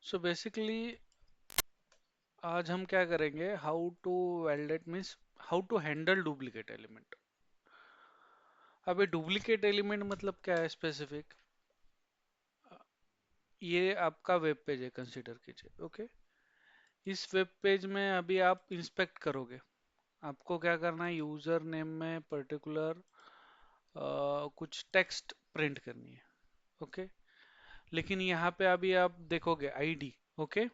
So basically आज हम क्या करेंगे, how to validate means how to handle duplicate element. अब ये डुप्लीकेट एलिमेंट मतलब क्या है स्पेसिफिक। ये आपका वेब पेज है, कंसीडर कीजिए। ओके, इस वेब पेज में अभी आप इंस्पेक्ट करोगे। आपको क्या करना है, यूजर नेम में पर्टिकुलर कुछ टेक्स्ट प्रिंट करनी है। ओके, लेकिन यहाँ पे अभी आप देखोगे आईडी। ओके,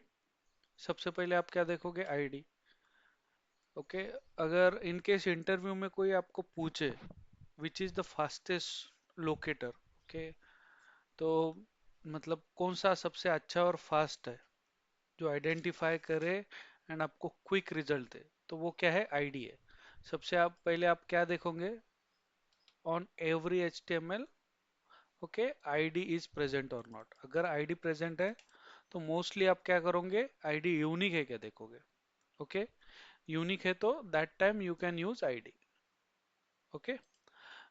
सबसे पहले आप क्या देखोगे, आईडी। ओके, अगर इन केस इंटरव्यू में कोई आपको पूछे which is the fastest locator, okay, तो मतलब कौन सा सबसे अच्छा और फास्ट है जो आइडेंटिफाई करे एंड आपको क्विक रिजल्ट दे, तो वो क्या है, आईडी है। सबसे आप पहले आप क्या देखोगे, on every HTML, okay, ID is present और नॉट। अगर आईडी प्रेजेंट है तो मोस्टली आप क्या करोगे, आईडी यूनिक है क्या देखोगे। ओके, यूनिक है तो that time you can use ID. Okay,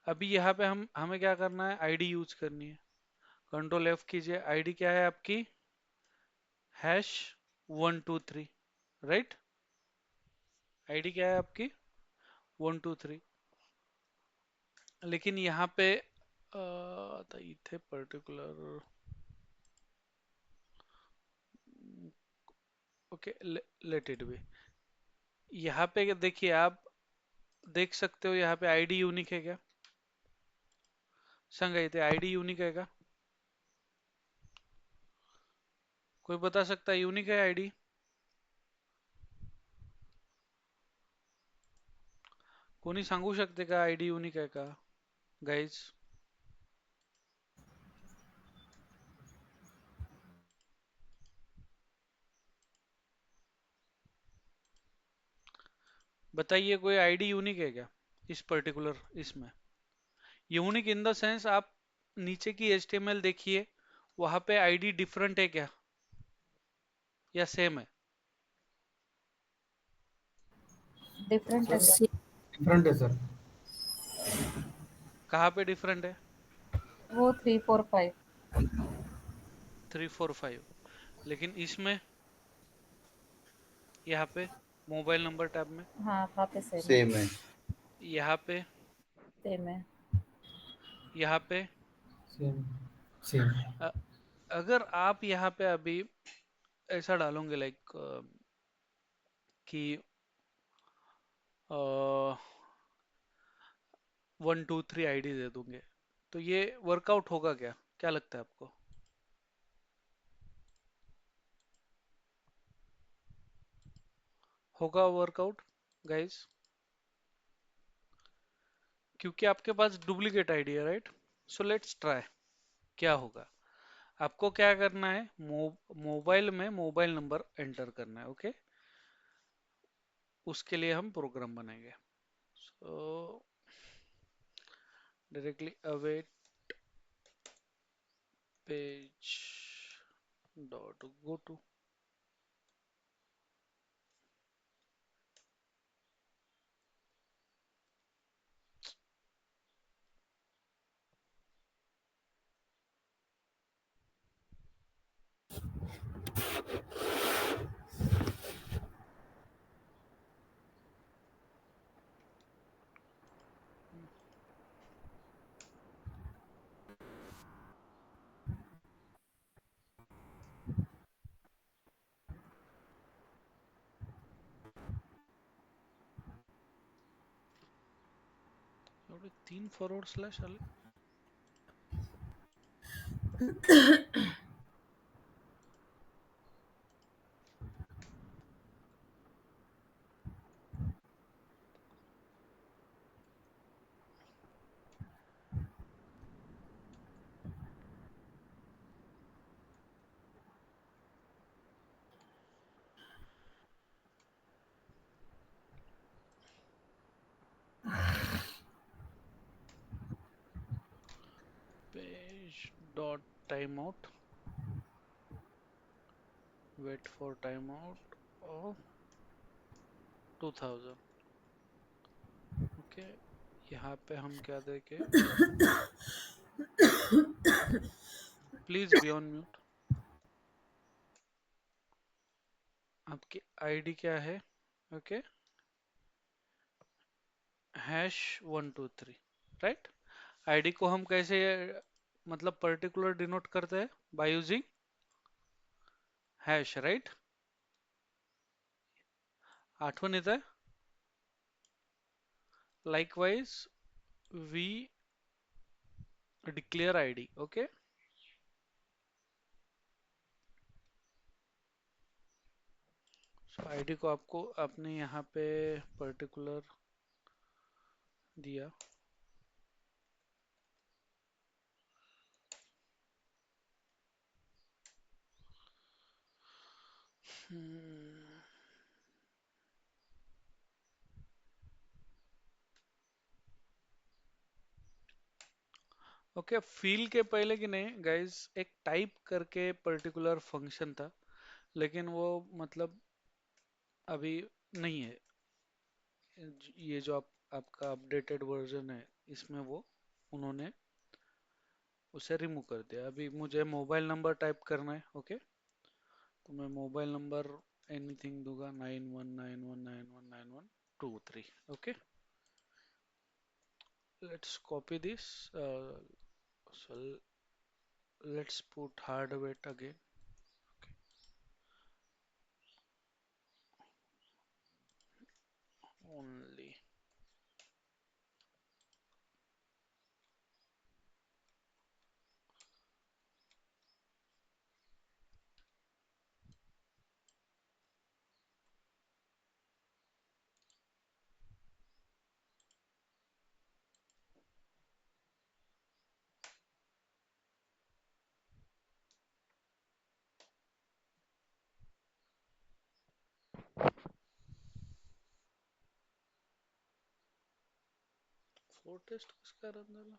अभी यहाँ पे हम हमें क्या करना है, आईडी यूज करनी है। कंट्रोल F कीजिए, आईडी क्या है आपकी, #123, राइट। आईडी क्या है आपकी, 123। लेकिन यहाँ पे आता इथे particular, okay, let it B. यहाँ पे देखिए, आप देख सकते हो यहाँ पे आईडी यूनिक है क्या, संग इथे आईडी यूनिक है का, कोई बता सकता है यूनिक है आईडी। कोणी सांगू शकते का आईडी यूनिक आहे का, गाइज। बताइए, कोई आईडी यूनिक है क्या इस पर्टिकुलर इसमें। यूनिक इन द सेंस, आप नीचे की HTML देखिए, वहां पे आईडी डिफरेंट है क्या या सेम है। डिफरेंट है सर सर। डिफरेंट है सर। कहाँ पे डिफरेंट है, वो 3 4 5। 3 4 5, लेकिन इसमें यहाँ पे मोबाइल नंबर टैब में, हाँ वहाँ पे सेम है। सेम है। यहाँ पे, सेम है। यहाँ पे। Same same. अ- अगर आप यहाँ पे अभी ऐसा डालोगे लाइक कि 1 2 3 आईडी दे दूंगे, तो ये वर्कआउट होगा क्या, क्या लगता है आपको। होगा वर्कआउट गाइस, क्योंकि आपके पास डुप्लीकेट आईडी है, राइट। सो लेट्स ट्राई, क्या होगा। आपको क्या करना है, मोबाइल में मोबाइल नंबर एंटर करना है। ओके, उसके लिए हम प्रोग्राम बनाएंगे। So directly await page dot go to, 3 forward slash आले। Page dot time out, wait for time out of 2000। Okay, यहाँ पे हम क्या देखे, प्लीज बी ऑन म्यूट। आपकी आईडी क्या है? Okay, #123, right. आईडी को हम कैसे मतलब पर्टिकुलर डिनोट करते हैं? By using hash, right. आठवण येत आहे? Likewise we declare ID, okay. So ID को आपको आपने यहाँ पे पर्टिकुलर दिया। ओके, फील के पहले कि नहीं गाइस, एक टाइप करके पर्टिकुलर फंक्शन था, लेकिन वो मतलब अभी नहीं है। ये जो आपका अपडेटेड वर्जन है, इसमें वो उन्होंने उसे रिमूव कर दिया। अभी मुझे मोबाइल नंबर टाइप करना है, ओके। तो मैं मोबाइल नंबर एनीथिंग दूंगा, 9191919123, okay. Let's copy this, so let's put hardware again, only for test किसका रन डाला?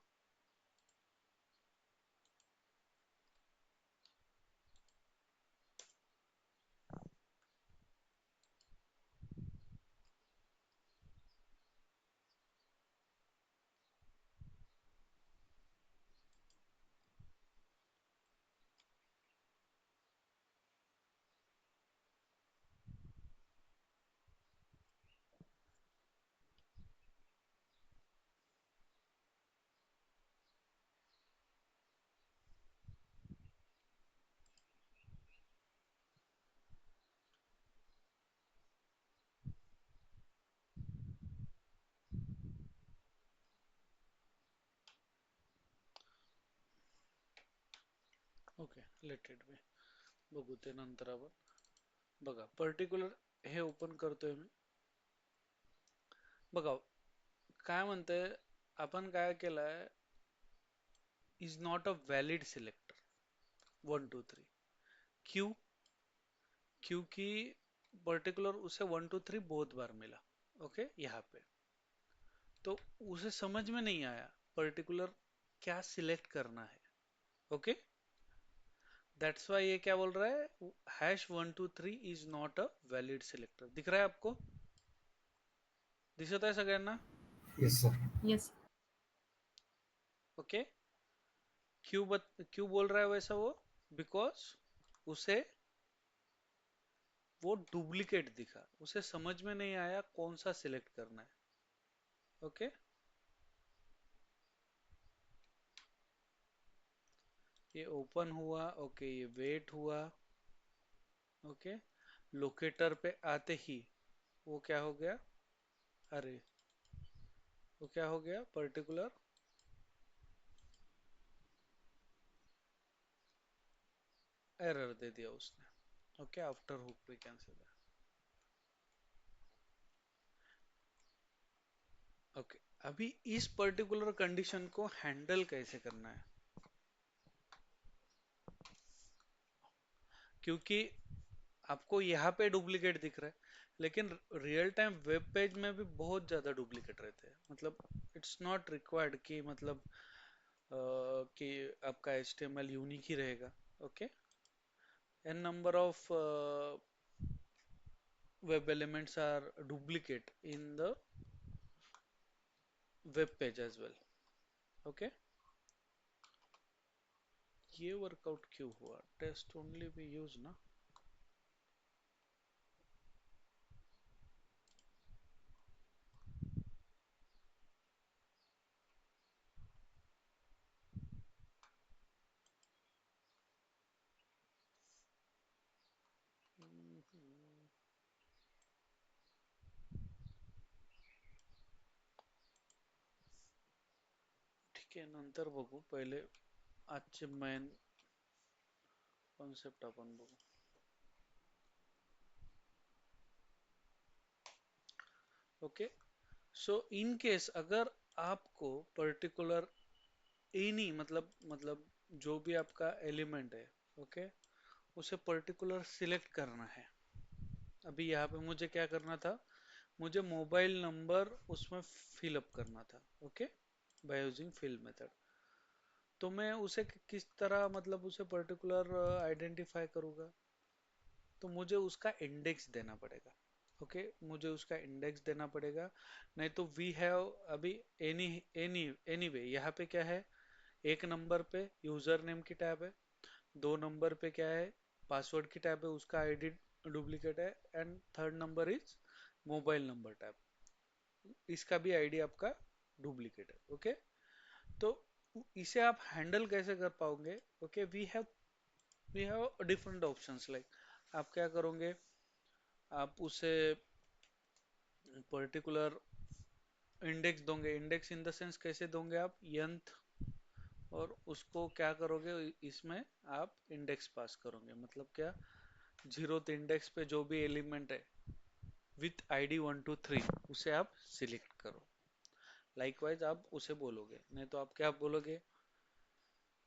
ओके, लेट इट बी, बघू ते नंतर आपण। बघा पर्टिक्युलर हे ओपन करतोय मी। बघा काय म्हणतंय, आपण काय केलंय, is not a valid selector 123। क्यों? क्योंकि पर्टिकुलर उसे 123 बहुत बार मिला, ओके। यहाँ पे तो उसे समझ में नहीं आया पर्टिकुलर क्या सिलेक्ट करना है, ओके। दैट्स वाई ये क्या बोल रहा है, #123 is not a valid selector. दिख रहा है आपको? दिसत आहे सगळ्यांना? Yes, sir. Yes. ओके। क्यों बोल रहा है वैसा वो? बिकॉज उसे वो डुप्लीकेट दिखा, उसे समझ में नहीं आया कौन सा सिलेक्ट करना है, ओके। ये ओपन हुआ, ओके, ये वेट हुआ, ओके। लोकेटर पे आते ही वो क्या हो गया, अरे वो क्या हो गया, पर्टिकुलर एरर दे दिया उसने, okay. After hook we can say that, okay. अभी इस पर्टिकुलर कंडीशन को हैंडल कैसे करना है, क्योंकि आपको यहाँ पे डुप्लीकेट दिख रहा है, लेकिन रियल टाइम वेब पेज में भी बहुत ज्यादा डुप्लीकेट रहते हैं। मतलब इट्स नॉट रिक्वायर्ड कि मतलब कि आपका HTML यूनिक ही रहेगा, okay. n number of web elements are duplicate in the web page as well, okay. ये वर्कआउट क्यों हुआ? टेस्ट ओनली भी यूज ना, हम्म, ठीक आहे, नंतर बघू. पहिले आजचे मेन कॉन्सेप्ट आपण बघू. ओके. सो इन केस अगर आपको पर्टिकुलर एनी मतलब जो भी आपका एलिमेंट है, ओके, उसे पर्टिकुलर सिलेक्ट करना है. अभी यहाँ पे मुझे क्या करना था, मुझे मोबाइल नंबर उसमें फिल अप करना था. Okay, by using fill method. तो मैं उसे किस तरह मतलब उसे पर्टिकुलर आइडेंटिफाई करूँगा, तो मुझे उसका इंडेक्स देना पड़ेगा. ओके, मुझे उसका इंडेक्स देना पड़ेगा. नहीं तो वी हैव अभी एनी एनी एनीवे यहाँ पे क्या है, एक नंबर पे यूजर नेम की टैब है, दो नंबर पे क्या है, पासवर्ड की टैब है, उसका आईडी डुप्लीकेट है, and third number is mobile number tab, इसका भी आईडी आपका डुप्लीकेट है. ओके. तो इसे आप हैंडल कैसे कर पाओगे. Okay, we have different options like, आप क्या करोगे, आप उसे पर्टिकुलर इंडेक्स दोगे. इंडेक्स इन द सेंस कैसे दोगे, आप यंथ, और उसको क्या करोगे, इसमें आप इंडेक्स पास करोगे. मतलब क्या, जीरोथ इंडेक्स पे जो भी एलिमेंट है विथ आईडी 1 2 3 उसे आप सिलेक्ट करो. लाइकवाइज आप उसे बोलोगे. नहीं तो आप क्या बोलोगे,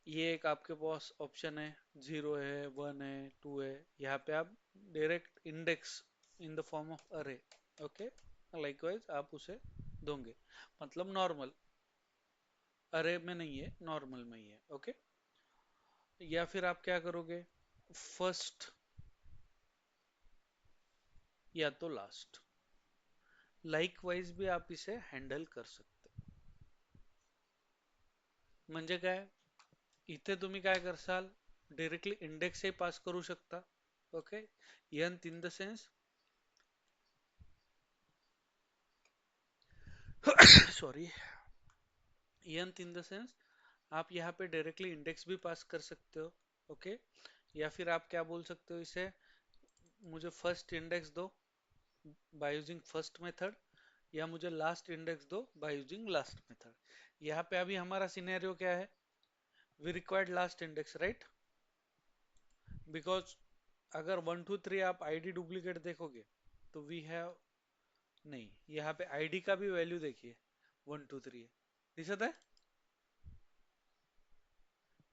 ये एक आपके पास ऑप्शन है, जीरो है, वन है, टू है, यहाँ पे आप direct index in the form of अरे. ओके, लाइकवाइज आप उसे दोगे. मतलब नॉर्मल अरे में नहीं है, नॉर्मल में ही है. ओके. या फिर आप क्या करोगे, फर्स्ट या तो लास्ट, लाइकवाइज भी आप इसे हैंडल कर सकते. म्हणजे काय, इथे तुम्ही काय करसाल, डायरेक्टली इंडेक्सही पास करू शकता. Okay, nth in the sense sorry, nth in the sense आप यहाँ पे डायरेक्टली इंडेक्स भी पास कर सकते हो. ओके. या फिर आप क्या बोल सकते हो इसे, मुझे फर्स्ट इंडेक्स दो बाय यूजिंग फर्स्ट मेथड, या मुझे लास्ट इंडेक्स दो बाय यूजिंग लास्ट मेथड. यहाँ पे अभी हमारा सिनेरियो क्या है, we required last index, right. Because अगर 1 2 3 आप आईडी डुप्लीकेट देखोगे तो वी हैव, नहीं, यहाँ पे आईडी का भी वैल्यू देखिए 1 2 3 है, दिसत है.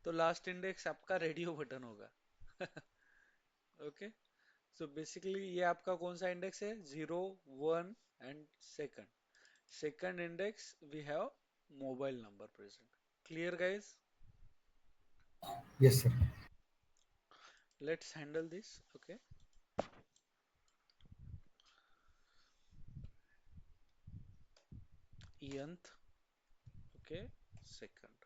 तो लास्ट इंडेक्स आपका रेडियो बटन होगा. ओके. सो बेसिकली ये आपका कौन सा इंडेक्स है, zero, one and second. Second index we have mobile number present. Clear guys. Yes, sir. Let's handle this. Okay. nth. Okay. Second.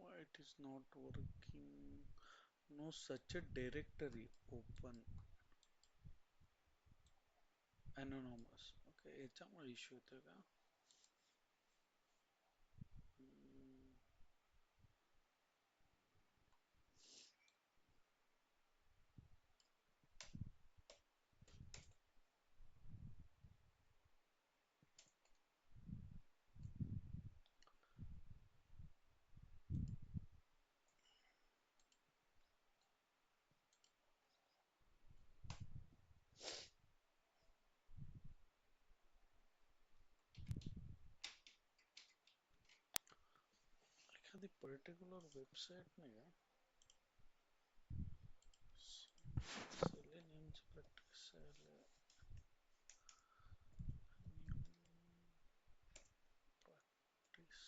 Why it is not working, no such a directory open, anonymous. Okay, याच्यामुळे issue होतोय का. Hmm, एखादी particular website नाही का, सेलेनियमची practice practice.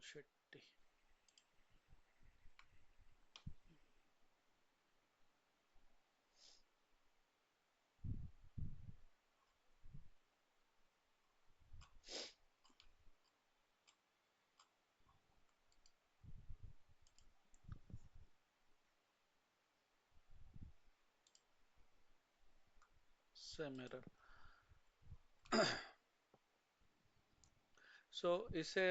Shetty. Same error. So इसे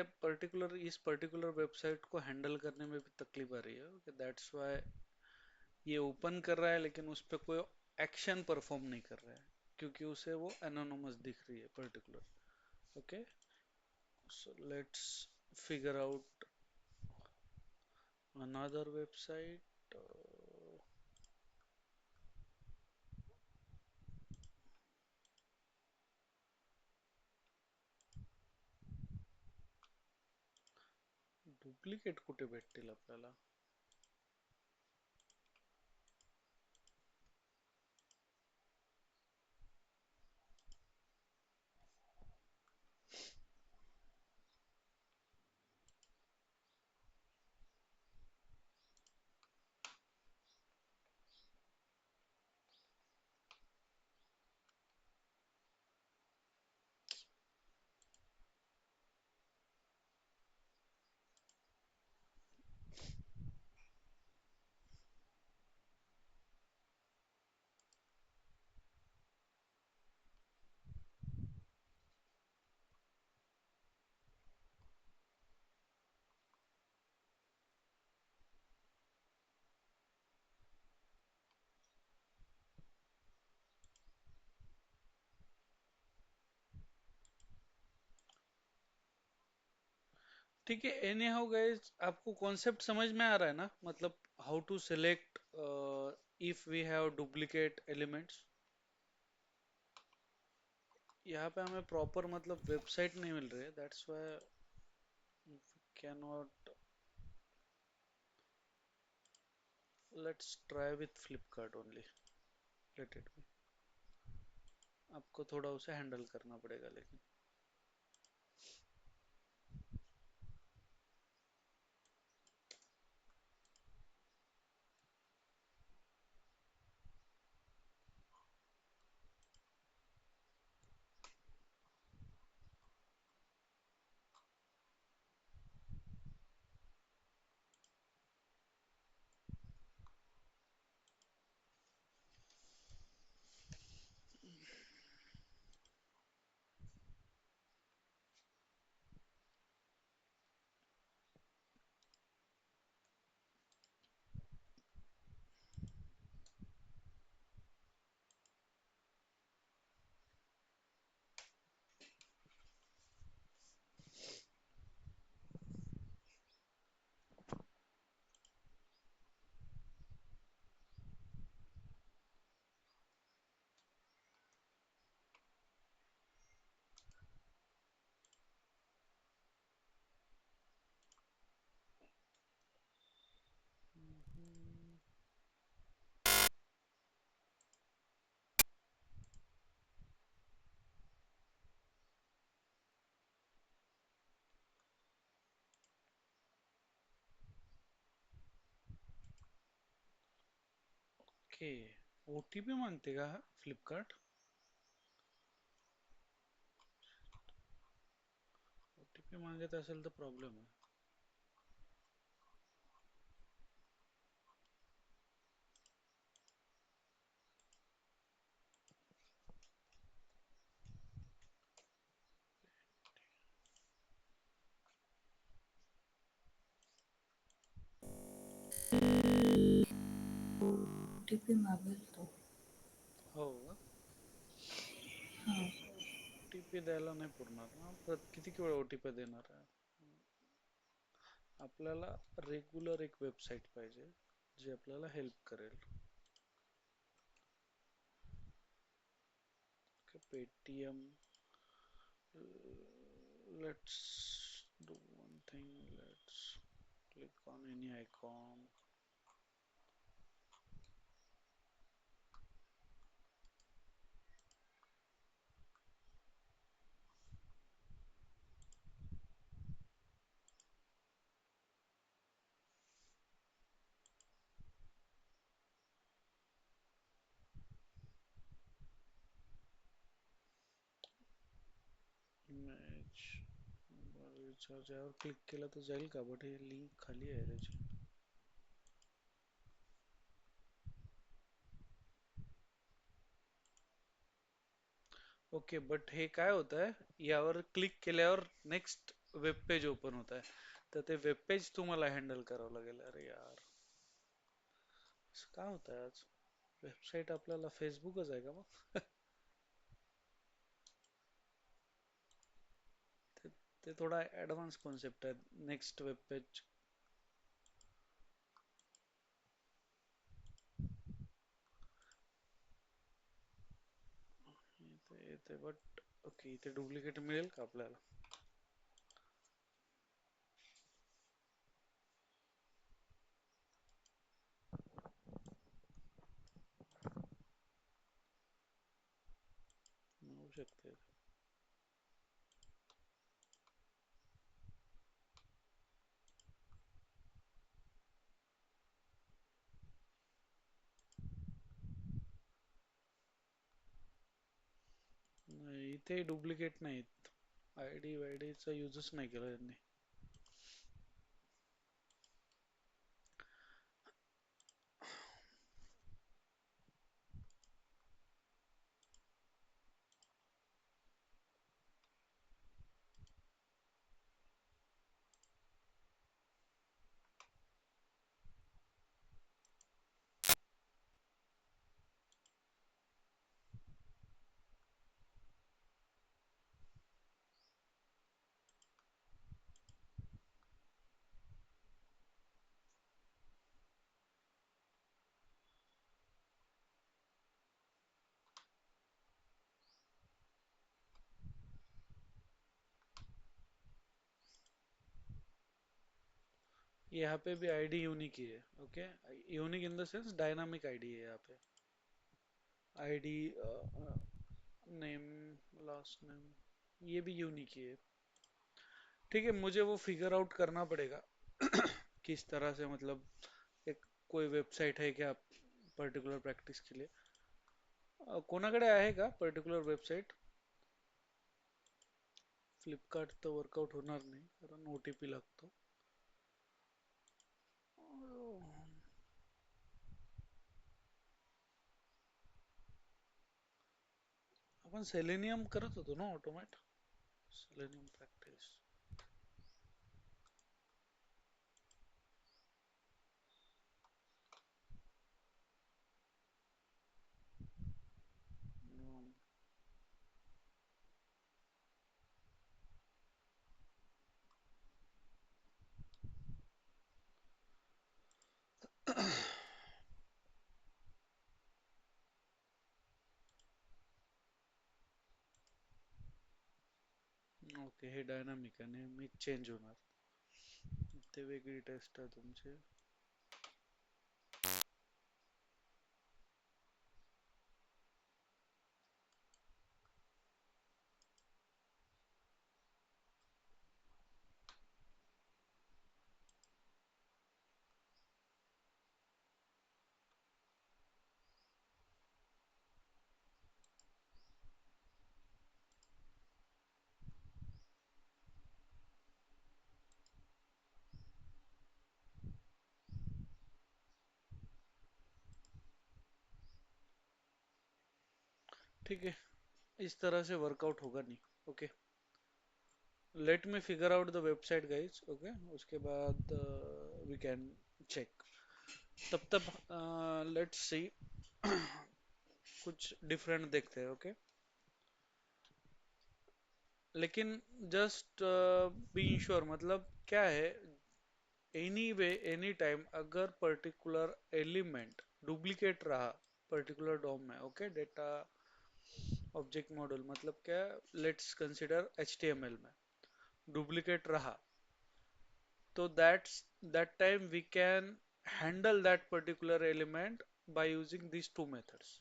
इस particular website को हैंडल करने में भी तकलीफ आ रही है, कि दैट्स व्हाई ये ओपन कर रहा है लेकिन उस पर कोई एक्शन परफॉर्म नहीं कर रहा है, क्योंकि उसे वो एनोनिमस दिख रही है particular. Okay, so let's figure out another website. Duplicate कुठे भेटतील आपल्याला? ठीक है, एनी हाउ गाइस, आपको कॉन्सेप्ट समझ में आ रहा है ना? मतलब how to select if we have duplicate elements. यहाँ पे हमें प्रॉपर मतलब वेबसाइट नहीं मिल रही है, that's why can not. Let's try with Flipkart only, late it B. आपको थोड़ा उसे हैंडल करना पड़ेगा लेकिन। ओके, ओटीपी मांगते का फ्लिपकार्ट? ओटीपी मागत असेल तर प्रॉब्लेम आहे. ओटीपी मागेल तो. हो का? ओटीपी द्यायला नाही पुरणार ना, किती वेळ ओटीपी देणार आहे आपल्याला? रेग्युलर एक वेबसाईट पाहिजे जी आपल्याला हेल्प करेल. Paytm. Let's do one thing, let's click on any icon. Recharge Yavar click केलं तर जाईल का? बट हे लिंक खाली आहे त्याची. ओके, बट हे काय होत आहे, यावर क्लिक केल्यावर नेक्स्ट वेब पेज ओपन होत आहे, तर ते वेब पेज तुम्हाला हँडल करावं लागेल. अरे यार, असं काय होत आहे आज? वेबसाईट आपल्याला फेसबुकच आहे का मग? ते, ते थोडा ऍडव्हान्स कॉन्सेप्ट आहे नेक्स्ट वेब पेज. इथे येते बट ओके, इथे डुप्लिकेट मिळेल का आपल्याला? मिळू शकते. नाही, इथे डुप्लिकेट नाहीत. आयडी वायडीचा युजच नाही केला यांनी. यहाँ पे भी आईडी यूनिक ही है. Okay, unique in the sense dynamic ID है यहाँ पे. आईडी, नेम, लास्ट नेम, ये भी यूनिक ही है. ठीक है, मुझे वो फिगर आउट करना पड़ेगा. किस तरह से, मतलब एक कोई वेबसाइट है क्या पर्टिक्युलर प्रॅक्टिस के लिए? कोणाकडे आहे का पर्टिक्युलर वेबसाइट? फ्लिपकार्ट तर वर्कआउट होणार नाही, कारण OTP लागतो. आपण सेलेनियम करत होतो ना ऑटोमॅट. Selenium practice. ओके, हे डायनामिक आहे, नेहमी चेंज होणार. ते वेगळी टेस्ट आहे तुमची. ठीक है, इस तरह से वर्कआउट होगा नहीं. Okay, let me figure out the website guys. Okay, उसके बाद वी कैन चेक. तब तक लेट्स सी. कुछ डिफरेंट देखते हैं. ओके, लेकिन जस्ट बी श्योर, मतलब क्या है, एनी वे एनी टाइम अगर पर्टिकुलर एलिमेंट डुप्लीकेट रहा पर्टिकुलर डॉम में, ओके, डेटा ऑब्जेक्ट मॉडल मतलब क्या, लेट्स कंसिडर HTML में डुप्लीकेट रहा, तो that time we can handle that particular element by using these two methods.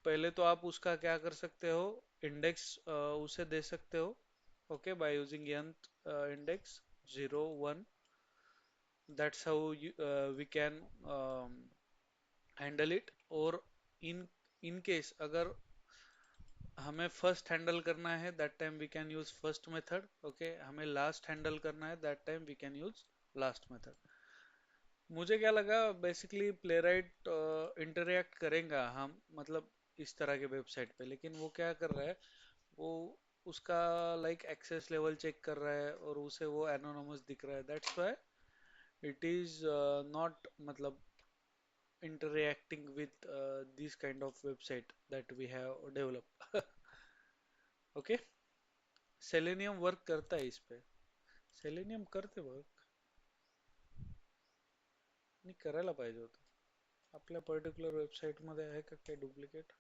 पहले तो आप उसका क्या कर सकते हो, इंडेक्स उसे दे सकते हो. Okay, by using nth index 0 1. That's how we can handle it. और इन इन केस अगर हमें फर्स्ट हैंडल करना है, that time we can use first method. Okay, हमें लास्ट हैंडल करना है, that time we can use last method. मुझे क्या लगा, बेसिकली प्लेराइट इंटरेक्ट करेगा हम मतलब इस तरह के वेबसाइट पे, लेकिन वो क्या कर रहा है, वो उसका लाइक एक्सेस लेवल चेक कर रहा है और उसे वो एनोनमस दिख रहा है, that's why it is not मतलब interacting with this kind of website that we have developed. Okay, selenium work करता है इस पे, सेलेनियम करते वर्क नाही करायला पाहिजे होतं. आपल्या पर्टिक्युलर वेबसाईट मध्ये आहे का काही डुप्लिकेट?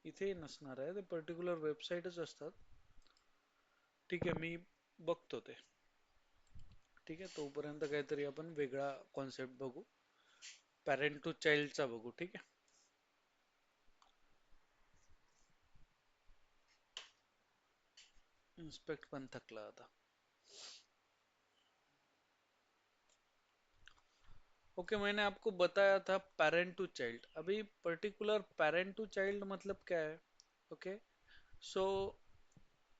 इथेही नसणार आहे, ते पर्टिक्युलर वेबसाईटच असतात. ठीक आहे, मी बघतो ते. ठीक आहे, तोपर्यंत काहीतरी आपण वेगळा कॉन्सेप्ट बघू, पॅरेंट टू चाइल्डचा बघू. ठीक आहे, इन्स्पेक्ट पण थकला आता. ओके, मैंने आपको बताया था पेरेंट टू चाइल्ड. अभी पर्टिकुलर पेरेंट टू चाइल्ड मतलब क्या है? Okay, so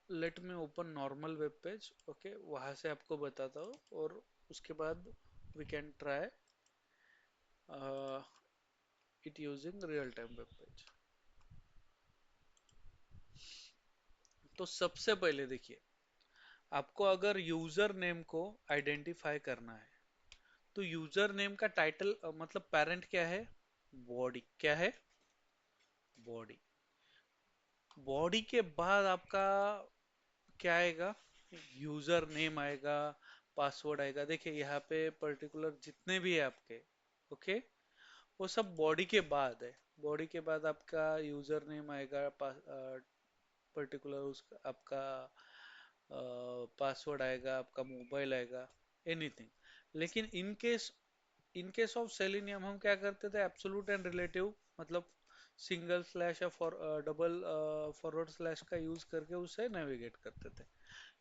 let me open normal web page. Okay, वहां से आपको बताता हूँ और उसके बाद we can try it using real time web page. तो सबसे पहले देखिए, आपको अगर यूजर नेम को आइडेंटिफाई करना है, तो यूजर नेम का टाइटल मतलब पेरेंट क्या है? बॉडी. क्या है? बॉडी. बॉडी के बाद आपका क्या आएगा? यूजर नेम आएगा, पासवर्ड आएगा. देखिए यहाँ पे पर्टिकुलर जितने भी है आपके, ओके, वो सब बॉडी के बाद है. बॉडी के बाद आपका यूजर नेम आएगा, पर्टिकुलर उसका आपका पासवर्ड आएगा, आपका मोबाइल आएगा, एनीथिंग. लेकिन इन केस ऑफ सेलेनियम हम क्या करते थे? एब्सोल्यूट एंड रिलेटिव मतलब सिंगल स्लैश या डबल फॉरवर्ड स्लैश का यूज करके उसे नेविगेट करते थे.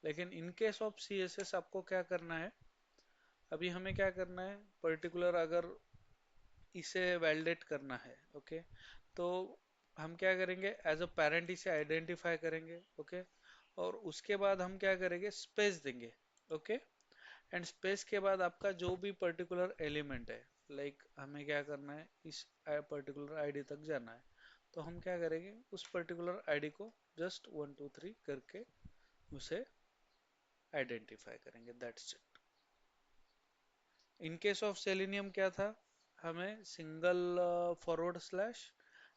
लेकिन इन केस ऑफ सीएसएस आपको क्या करना है? अभी हमें क्या करना है, पर्टिकुलर अगर इसे वैलिडेट करना है, ओके, तो हम क्या करेंगे? एज अ पेरेंट इसे आइडेंटिफाई करेंगे. ओके, और उसके बाद हम क्या करेंगे? स्पेस देंगे. ओके, एंड स्पेस के बाद आपका जो भी पर्टिकुलर एलिमेंट है, लाइक हमें क्या करना है, इस पर्टिकुलर आईडी तक जाना है, तो हम क्या करेंगे? उस पर्टिकुलर आईडी को जस्ट 1 2 3 करके उसे आइडेंटिफाई करेंगे, that's it. In case of selenium क्या था? हमें single forward slash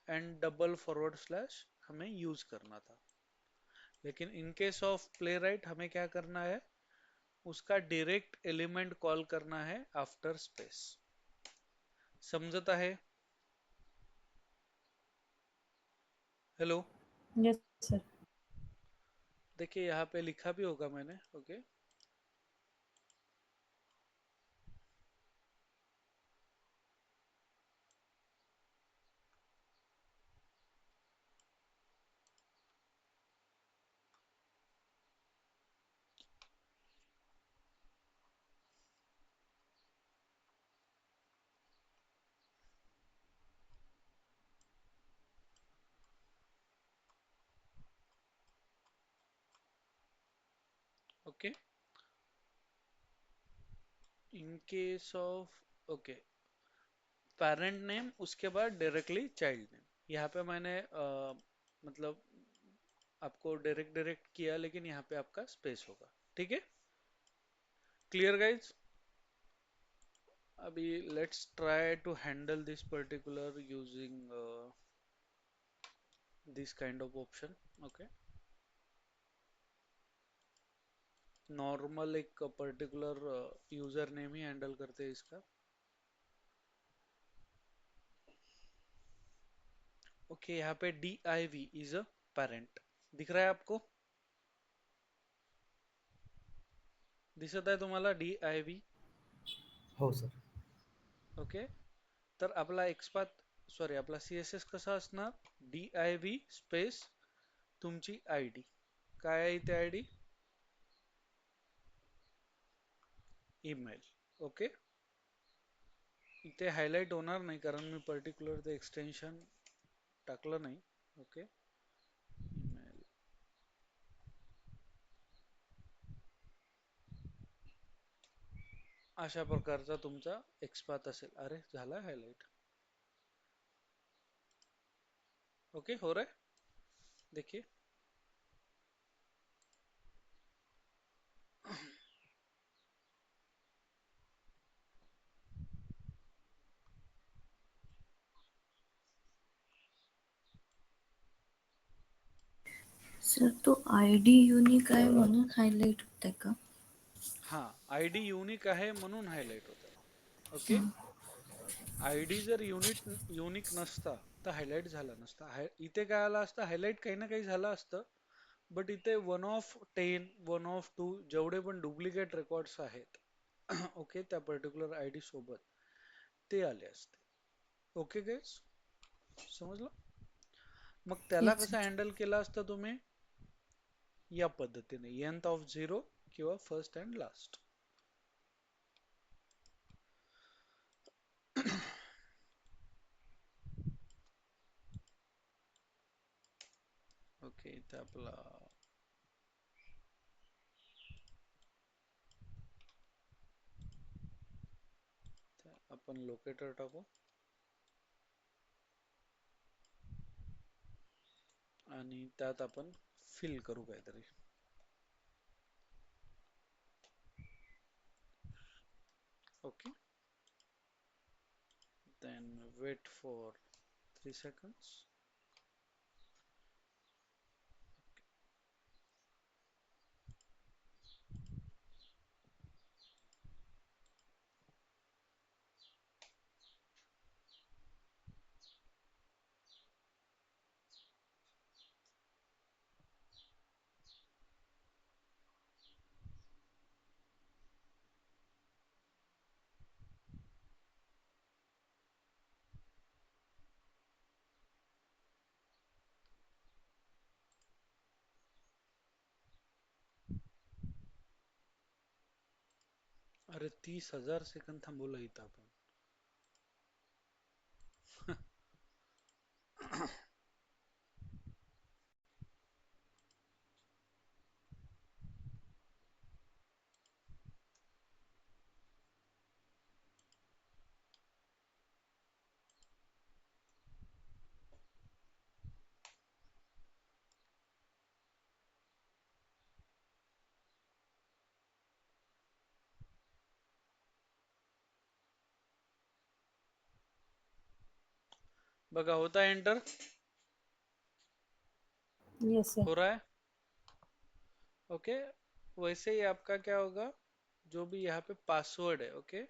and double forward slash हमें यूज करना था. लेकिन in case of play right हमें क्या करना है? उसका डायरेक्ट एलिमेंट कॉल करना है आफ्टर स्पेस. समझता है? हेलो. Yes, sir. देखिए यहाँ पे लिखा भी होगा मैंने. Okay, okay, in case of okay, parent name उसके बाद डायरेक्टली चाइल्ड नेम. यहाँ पे मैंने मतलब आपको डायरेक्ट डायरेक्ट किया, लेकिन यहाँ पे आपका स्पेस होगा. ठीक है, क्लियर गाइज? अभी let's try to handle this particular using this kind of option. Okay, normal एक पर्टिकुलर यूजर नेम ही हैंडल करते हैं इसका. ओके, यहाँ पे D I V is a parent दिख रहा है आपको? दिसत आहे तुम्हाला डी आय व्ही? हो सर. ओके, तर आपला एक्सपाथ सॉरी आपला सीएसएस कसा असणार? डी आय व्ही स्पेस तुमची आय डी. काय आहे इथे आय डी? ईमेल. ओके. इथे हायलाइट होणार नाही कारण मी पर्टिक्युलर ते एक्सटेन्शन टाकलं नाही. ओके. ईमेल. अशा प्रकारचा तुमचा एक्सपाथ असेल. अरे झाला हायलाइट. ओके हो रहा है. देखिए. सर तो आय डी युनिक आहे म्हणून हायलाइट होतंय का? हा, आय डी युनिक आहे म्हणून हायलाइट होत आहे. ओके. आय डी जर युनिक नसता तर हायलाइट झाला नसता. इथे काय आलं असतं, हायलाइट काही ना काही झालं असतं. बट इथे 1 of 10, 1 of 2 जेवढे पण डुप्लिकेट रेकॉर्ड्स आहेत ओके त्या पर्टिक्युलर आय डी सोबत ते आले असते. ओके गाईज, समजलं? मग त्याला येस कसं सर. हँडल केलं असतं तुम्ही? या पद्धतीने nth of 0 किंवा फर्स्ट अँड लास्ट. ओके, इथे आपला आपण लोकेटर टाकू आणि त्यात आपण फिल करू काहीतरी. Okay. then wait for 3 seconds. अरे 30,000 सेकंद थांबवलं इथं आपण. बघा होता एंटर. Yes sir. हो रहा है. ओके. वैसे ही आपका क्या होगा, जो भी यहाँ पे पासवर्ड है ओके,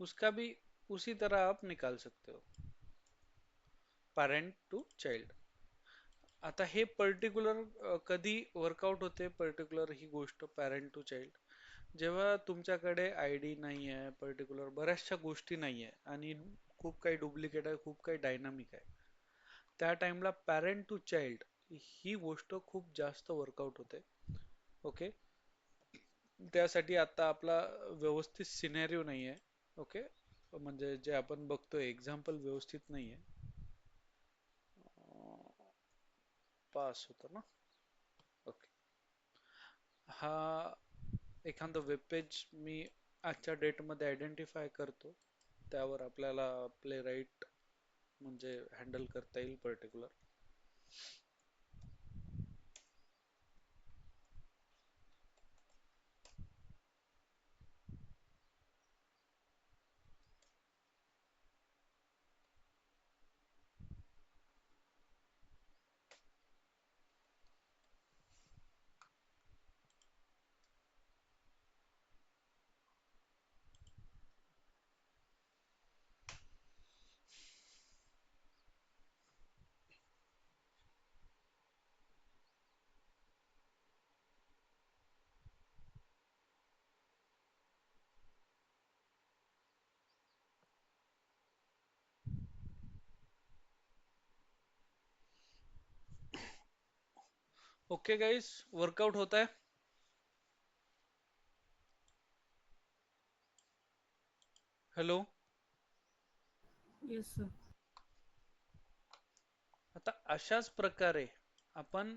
उसका भी उसी तरह आप निकाल सकते हो. Parent to child. आता हे पर्टिक्युलर कधी वर्कआउट होते पर्टिक्युलर ही गोष्ट पॅरेंट टू चाइल्ड, जेव्हा तुमच्याकडे आय डी नाही आहे, पर्टिक्युलर बऱ्याचशा गोष्टी नाही आहे आणि खूप काही डुप्लिकेट आहे, खूप काही डायनामिक आहे, त्या टाइमला पॅरेंट टू चाइल्ड ही गोष्ट खूप जास्त वर्कआउट होते. ओके. त्यासाठी आता आपला व्यवस्थित सिनेरिओ नाही आहे. ओके. म्हणजे जे आपण बघतोय एक्झाम्पल व्यवस्थित नाही आहे. पास होतं ना. ओके. हा एखादं वेब पेज मी आजच्या डेटमध्ये आयडेंटिफाय करतो, त्यावर आपल्याला प्ले राईट म्हणजे हँडल करता येईल पर्टिक्युलर. ओके गाइस, वर्कआउट होता है? हेलो. Yes sir. आता अशाच प्रकारे आपण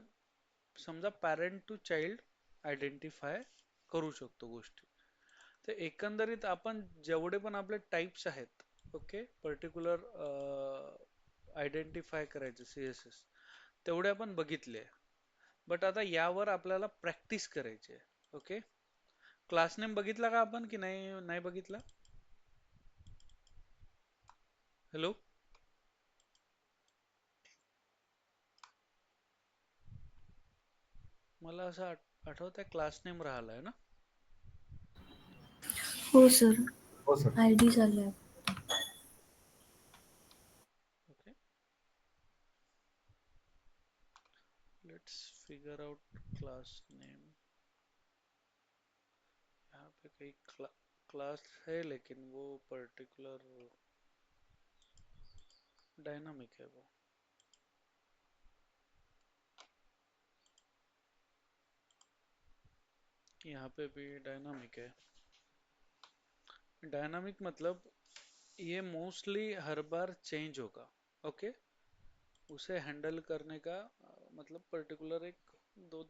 समजा पॅरेंट टू चाइल्ड आयडेंटिफाय करू शकतो गोष्टी. तर एकंदरीत आपण जेवढे पण आपले टाइप्स आहेत, ओके, पर्टिक्युलर आयडेंटिफाय करायचे CSS, तेवढे आपण बघितले. बट आता यावर आपल्याला प्रॅक्टिस करायची आहे. ओके. क्लास नेम बघितला का आपण की नाही? नाही बघितला? हॅलो. मला असं आठवत आहे क्लास नेम राहिलाय ना. हो सर. हो सर. आय डी झालाय. Okay, let's figure out class name. यहाँ पे कई क्लास है लेकिन वो पर्टिकुलर डायनामिक है वो. यहाँ पे भी डायनामिक है. डायनामिक मतलब ये मोस्टली हर बार चेंज होगा. ओके. उसे हैंडल करने का मतलब पर्टिकुलर एक दो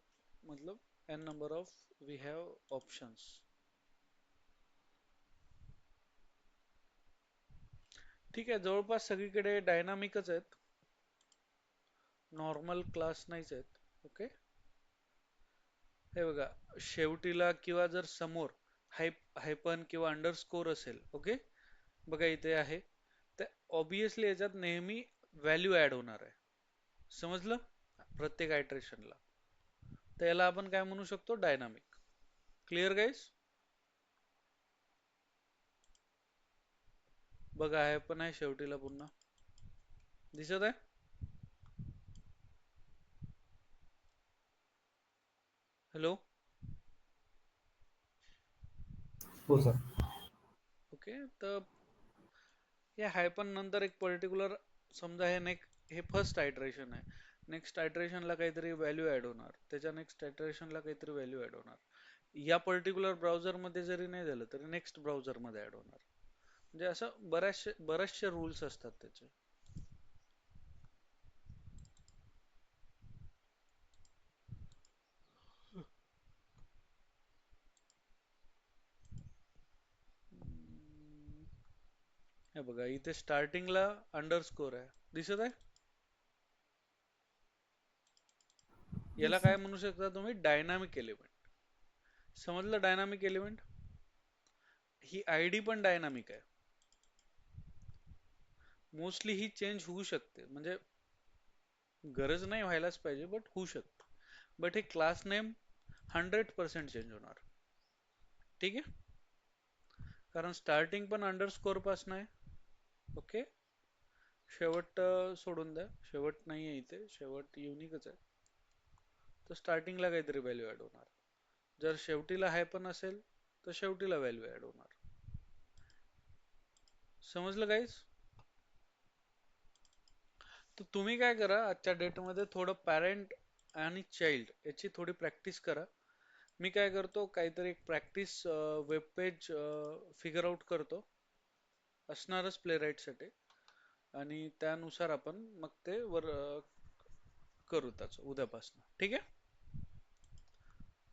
मतलब n number of we have options. ठीक आहे, जवळपास सगळीकडे डायनामिकच आहेत, नॉर्मल क्लास नाहीच आहेत. ओके. हे बघा, शेवटीला किंवा जर समोर हायपन किंवा अंडरस्कोर असेल, ओके, बघा इथे आहे, तर ऑब्विसली याच्यात नेहमी व्हॅल्यू ऍड होणार आहे. समजलं? प्रत्येक आयट्रेशनला. तर याला आपण काय म्हणू शकतो? डायनामिक. Clear guys? बघा आहे पण आहे शेवटीला पुन्हा दिसत आहे. हॅलो. हो सर. ओके. तर हे आहे पण नंतर एक पर्टिक्युलर समजा हे फर्स्ट आयट्रेशन आहे. नेक्स्ट आयट्रेशनला काहीतरी व्हॅल्यू ऍड होणार, त्याच्या नेक्स्ट आयट्रेशनला काहीतरी व्हॅल्यू ऍड होणार. या पर्टिक्युलर ब्राउझरमध्ये जरी नाही झालं तरी नेक्स्ट ब्राउझरमध्ये ऍड होणार. म्हणजे असं बरेचसे रूल्स असतात त्याचे. हे बघा इथे स्टार्टिंगला अंडरस्कोर आहे, दिसत आहे. याला येस काय सर. म्हणू शकता तुम्ही? Dynamic element. समजलं? डायनामिक एलिमेंट ही आयडी पण डायनामिक आहे. मोस्टली ही चेंज होऊ शकते, म्हणजे गरज नाही व्हायलाच पाहिजे बट होऊ शकते. बट हे क्लास नेम 100% चेंज होणार. ठीक आहे, कारण स्टार्टिंग पण अंडरस्कोर पासून आहे. ओके. शेवट सोडून द्या, शेवट नाही आहे इथे, शेवट युनिकच आहे. तर स्टार्टिंगला काहीतरी व्हॅल्यू ऍड होणार. जर शेवटीला हाय पण असेल तर शेवटीला व्हॅल्यू ऍड होणार. समजलं गाईज? तर तुम्ही काय करा, आजच्या डेटमध्ये थोडं पॅरेंट आणि चाइल्ड याची थोडी प्रॅक्टिस करा. मी काय करतो, काहीतरी एक practice web page figure out करतो, असणारच प्ले साठी, आणि त्यानुसार आपण मग ते वर करू त्याचं उद्यापासून. ठीक आहे.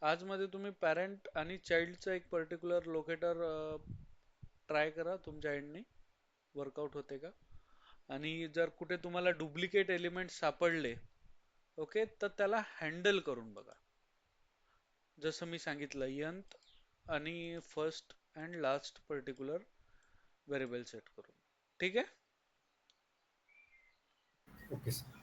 आज मध्ये तुम्ही पॅरेंट आणि चाइल्डचं एक पर्टिक्युलर लोकेटर ट्राय करा तुमच्या एंडनी, वर्कआउट होते का. आणि जर कुठे तुम्हाला डुप्लिकेट एलिमेंट सापडले, ओके, तर त्याला हँडल करून बघा. जसं मी सांगितलं, यंत आणि first and last particular variable set करून. ठीक आहे. Okay sir.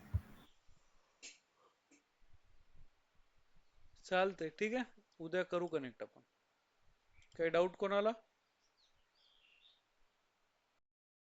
चालते. ठीक आहे, उद्या करू कनेक्ट आपण. काही डाऊट कोणाला?